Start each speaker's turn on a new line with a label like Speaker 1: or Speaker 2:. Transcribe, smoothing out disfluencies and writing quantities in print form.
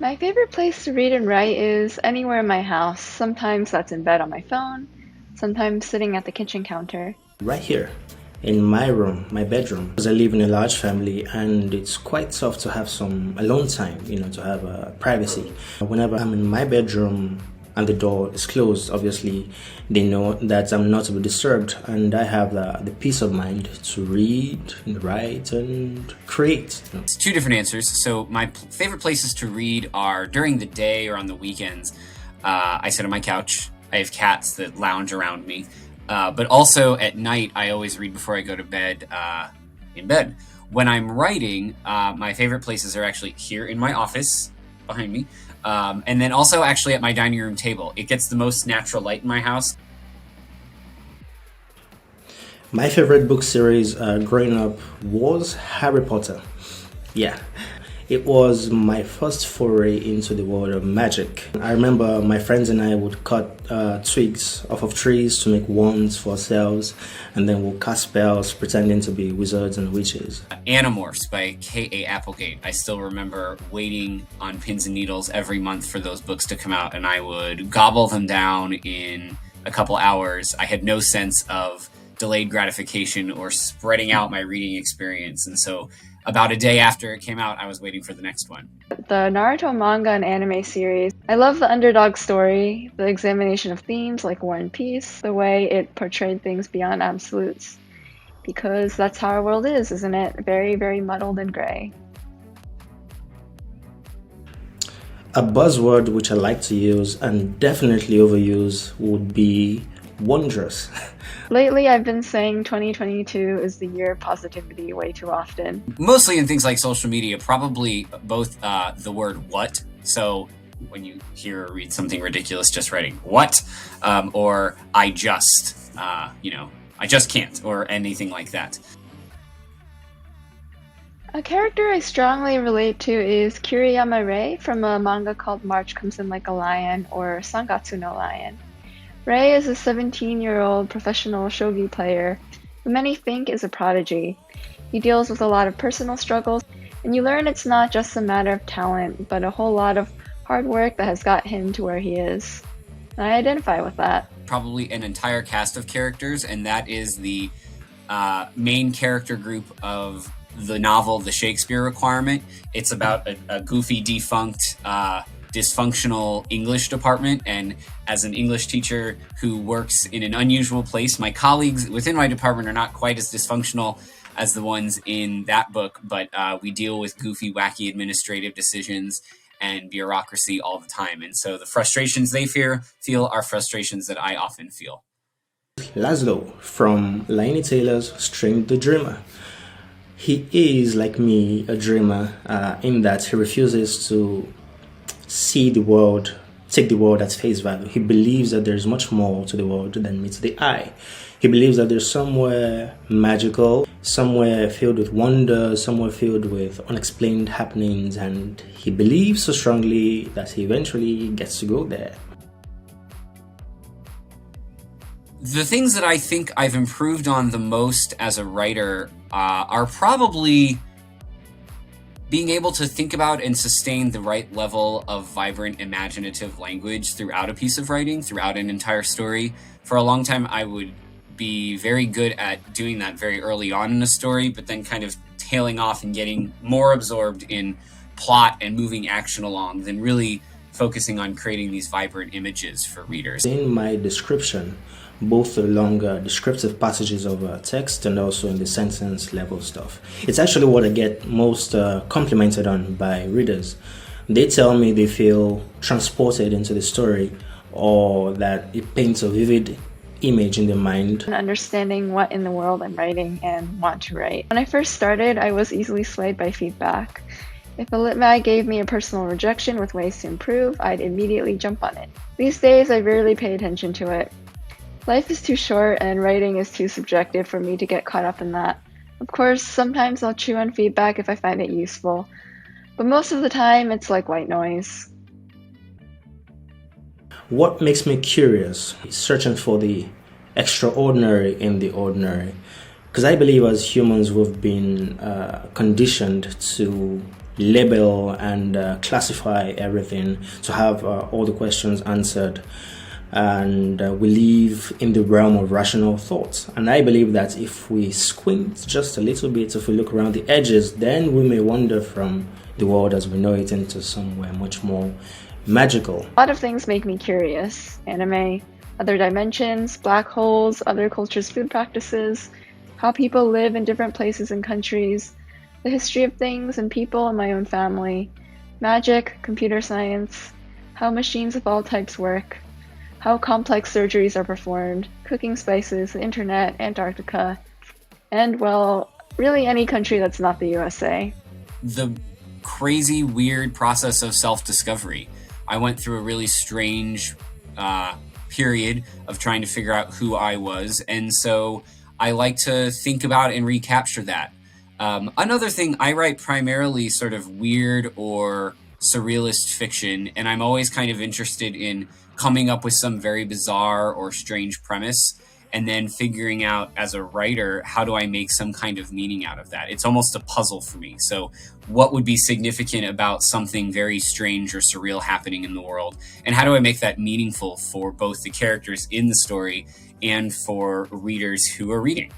Speaker 1: My favorite place to read and write is anywhere in my house. Sometimes that's in bed on my phone, sometimes sitting at the kitchen counter.
Speaker 2: Right here in my room, my bedroom, because I live in a large family and it's quite tough to have some alone time, to have privacy. Whenever I'm in my bedroom and the door is closed, obviously they know that I'm not to be disturbed, and I have the peace of mind to read and write and create.
Speaker 3: It's two different answers. So my favorite places to read are during the day or on the weekends. I sit on my couch. I have cats that lounge around me. But also at night, I always read before I go to bed in bed. When I'm writing, my favorite places are actually here in my office behind me, and then also actually at my dining room table. It gets the most natural light in my house.
Speaker 2: My favorite book series growing up was Harry Potter. Yeah. It was my first foray into the world of magic. I remember my friends and I would cut twigs off of trees to make wands for ourselves, and then we'll cast spells pretending to be wizards and witches.
Speaker 3: Animorphs by K.A. Applegate. I still remember waiting on pins and needles every month for those books to come out, and I would gobble them down in a couple hours. I had no sense of delayed gratification or spreading out my reading experience, and so about a day after it came out, I was waiting for the next one.
Speaker 1: The Naruto manga and anime series. I love the underdog story, the examination of themes like war and peace, the way it portrayed things beyond absolutes. Because that's how our world is, isn't it? Very, very muddled and gray.
Speaker 2: A buzzword which I like to use and definitely overuse would be wondrous.
Speaker 1: Lately, I've been saying 2022 is the year of positivity way too often.
Speaker 3: Mostly in things like social media, probably both the word what. So when you hear or read something ridiculous, just writing what, or I just, I just can't, or anything like that.
Speaker 1: A character I strongly relate to is Kiriyama Rei from a manga called March Comes in Like a Lion, or Sangatsu no Lion. Rei is a 17-year-old professional shogi player who many think is a prodigy. He deals with a lot of personal struggles, and you learn it's not just a matter of talent, but a whole lot of hard work that has got him to where he is. And I identify with that.
Speaker 3: Probably an entire cast of characters, and that is the main character group of the novel The Shakespeare Requirement. It's about a goofy, defunct, dysfunctional English department, and as an English teacher who works in an unusual place, my colleagues within my department are not quite as dysfunctional as the ones in that book, but we deal with goofy, wacky administrative decisions and bureaucracy all the time, and so the frustrations they feel are frustrations that I often feel.
Speaker 2: Laszlo from Laini Taylor's Strange the Dreamer. He is, like me, a dreamer in that he refuses to see the world, take the world at face value. He believes that there's much more to the world than meets the eye. He believes that there's somewhere magical, somewhere filled with wonder, somewhere filled with unexplained happenings, and he believes so strongly that he eventually gets to go there.
Speaker 3: The things that I think I've improved on the most as a writer are probably being able to think about and sustain the right level of vibrant, imaginative language throughout a piece of writing, throughout an entire story. For a long time, I would be very good at doing that very early on in a story, but then kind of tailing off and getting more absorbed in plot and moving action along than really focusing on creating these vibrant images for readers.
Speaker 2: In my description, both along descriptive passages of text and also in the sentence level stuff. It's actually what I get most complimented on by readers. They tell me they feel transported into the story, or that it paints a vivid image in their mind.
Speaker 1: Understanding what in the world I'm writing and want to write. When I first started, I was easily swayed by feedback. If a lit mag gave me a personal rejection with ways to improve, I'd immediately jump on it. These days, I rarely pay attention to it. Life is too short and writing is too subjective for me to get caught up in that. Of course, sometimes I'll chew on feedback if I find it useful, but most of the time it's like white noise.
Speaker 2: What makes me curious is searching for the extraordinary in the ordinary. Because I believe as humans we've been conditioned to label and classify everything, to have all the questions answered. And we live in the realm of rational thought. And I believe that if we squint just a little bit, if we look around the edges, then we may wander from the world as we know it into somewhere much more magical.
Speaker 1: A lot of things make me curious. Anime, other dimensions, black holes, other cultures' food practices, how people live in different places and countries, the history of things and people in my own family, magic, computer science, how machines of all types work, how complex surgeries are performed, cooking spices, the internet, Antarctica, and, well, really any country that's not the USA.
Speaker 3: The crazy, weird process of self-discovery. I went through a really strange period of trying to figure out who I was, and so I like to think about and recapture that. Another thing, I write primarily sort of weird or surrealist fiction, and I'm always kind of interested in coming up with some very bizarre or strange premise and then figuring out as a writer, how do I make some kind of meaning out of that? It's almost a puzzle for me. So what would be significant about something very strange or surreal happening in the world? And how do I make that meaningful for both the characters in the story and for readers who are reading?